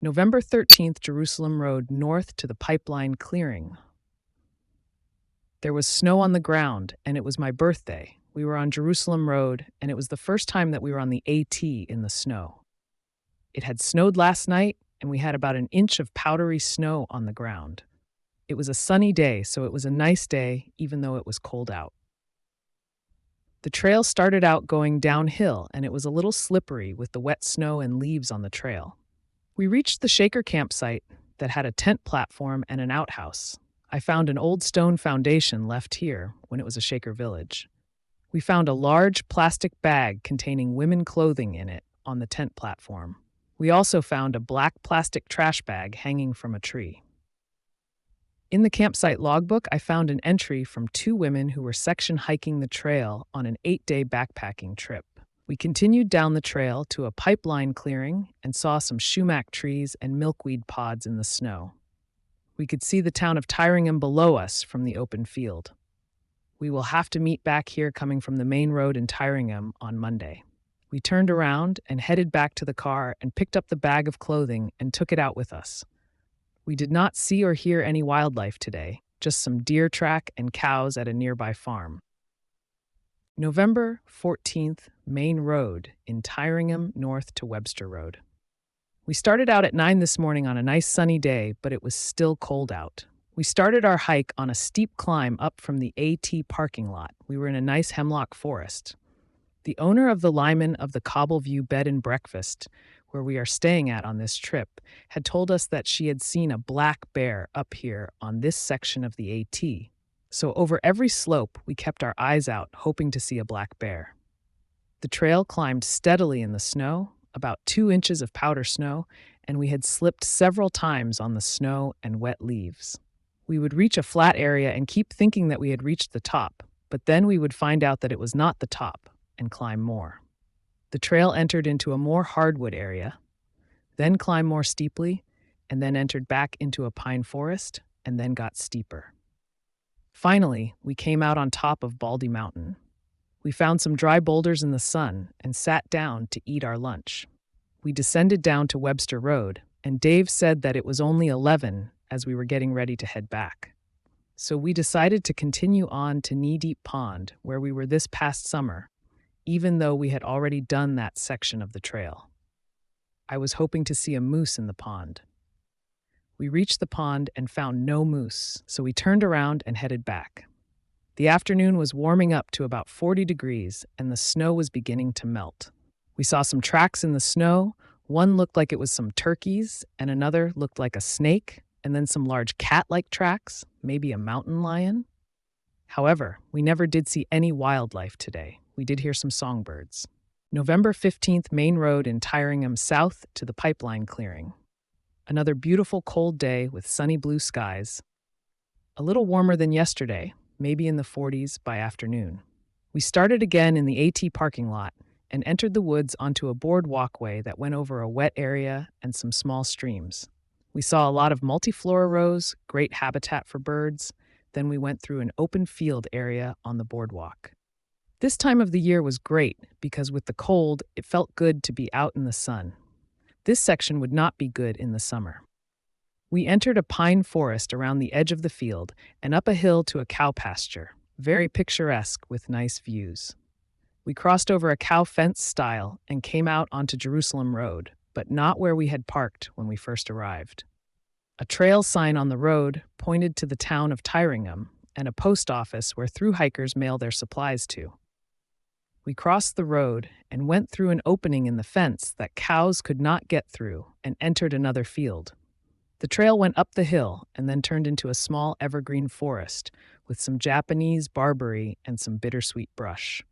November 13th, Jerusalem Road north to the pipeline clearing. There was snow on the ground, and it was my birthday. We were on Jerusalem Road, and it was the first time that we were on the AT in the snow. It had snowed last night, and we had about an inch of powdery snow on the ground. It was a sunny day, so it was a nice day, even though it was cold out. The trail started out going downhill, and it was a little slippery with the wet snow and leaves on the trail. We reached the Shaker campsite that had a tent platform and an outhouse. I found an old stone foundation left here when it was a Shaker village. We found a large plastic bag containing women clothing in it on the tent platform. We also found a black plastic trash bag hanging from a tree. In the campsite logbook, I found an entry from two women who were section hiking the trail on an 8-day backpacking trip. We continued down the trail to a pipeline clearing and saw some sumac trees and milkweed pods in the snow. We could see the town of Tyringham below us from the open field. We will have to meet back here coming from the main road in Tyringham on Monday. We turned around and headed back to the car and picked up the bag of clothing and took it out with us. We did not see or hear any wildlife today, just some deer track and cows at a nearby farm. November 14th, Main Road in Tyringham north to Webster Road. We started out at 9 this morning on a nice sunny day, but it was still cold out. We started our hike on a steep climb up from the AT parking lot. We were in a nice hemlock forest. The owner of the Lyman of the Cobble View Bed and Breakfast, where we are staying at on this trip, had told us that she had seen a black bear up here on this section of the AT. So over every slope, we kept our eyes out, hoping to see a black bear. The trail climbed steadily in the snow, about 2 inches of powder snow, and we had slipped several times on the snow and wet leaves. We would reach a flat area and keep thinking that we had reached the top, but then we would find out that it was not the top and climb more. The trail entered into a more hardwood area, then climbed more steeply, and then entered back into a pine forest, and then got steeper. Finally, we came out on top of Baldy Mountain. We found some dry boulders in the sun and sat down to eat our lunch. We descended down to Webster Road, and Dave said that it was only 11 as we were getting ready to head back. So we decided to continue on to Knee Deep Pond, where we were this past summer, even though we had already done that section of the trail. I was hoping to see a moose in the pond. We reached the pond and found no moose, so we turned around and headed back. The afternoon was warming up to about 40 degrees, and the snow was beginning to melt. We saw some tracks in the snow. One looked like it was some turkeys, and another looked like a snake, and then some large cat-like tracks, maybe a mountain lion. However, we never did see any wildlife today. We did hear some songbirds. November 15th, Main Road in Tyringham south to the pipeline clearing. Another beautiful cold day with sunny blue skies. A little warmer than yesterday, maybe in the 40s by afternoon. We started again in the AT parking lot and entered the woods onto a board walkway that went over a wet area and some small streams. We saw a lot of multiflora rose, great habitat for birds. Then we went through an open field area on the boardwalk. This time of the year was great because with the cold, it felt good to be out in the sun. This section would not be good in the summer. We entered a pine forest around the edge of the field and up a hill to a cow pasture, very picturesque with nice views. We crossed over a cow fence stile and came out onto Jerusalem Road, but not where we had parked when we first arrived. A trail sign on the road pointed to the town of Tyringham and a post office where thru-hikers mail their supplies to. We crossed the road and went through an opening in the fence that cows could not get through and entered another field. The trail went up the hill and then turned into a small evergreen forest with some Japanese barberry and some bittersweet brush.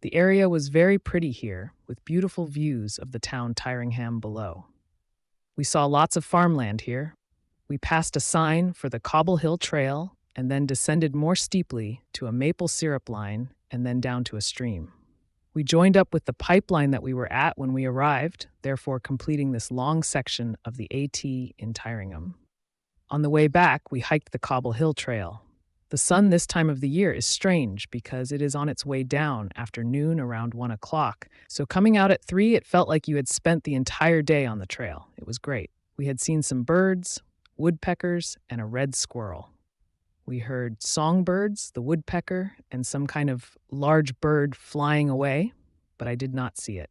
The area was very pretty here, with beautiful views of the town Tyringham below. We saw lots of farmland here. We passed a sign for the Cobble Hill Trail and then descended more steeply to a maple syrup line and then down to a stream. We joined up with the pipeline that we were at when we arrived, therefore completing this long section of the AT in Tyringham. On the way back, we hiked the Cobble Hill Trail. The sun this time of the year is strange because it is on its way down after noon around 1 o'clock, so coming out at 3, it felt like you had spent the entire day on the trail. It was great. We had seen some birds, woodpeckers, and a red squirrel. We heard songbirds, the woodpecker, and some kind of large bird flying away, but I did not see it.